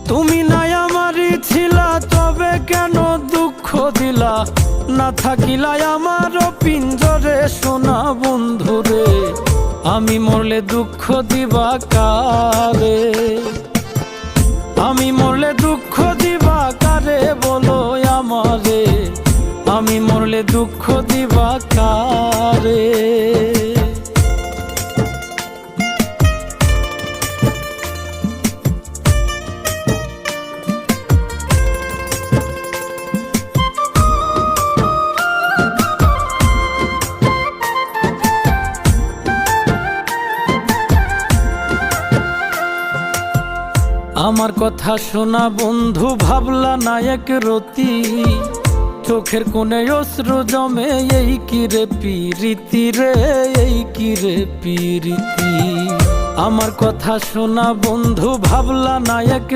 তুমি নাই আমারই ছিলা, তবে কেন দুঃখ দিলা? না থাকিলাই আমারও পিঞ্জরে সোনা বন্ধুরে, আমি মরলে দুঃখ দিবা কারে? আমি মরলে দুঃখ দিবা কারে বলো আমারে? আমি মরলে দুঃখ দিবা কারে? আমার কথা শোনা বন্ধু, ভাবলা না এক রতি, চোখের কোণে অশ্রু জমে, এই কি রে পিরিতি রে, এই কি রে পিরিতি। আমার কথা শোনা বন্ধু, ভাবলা না এক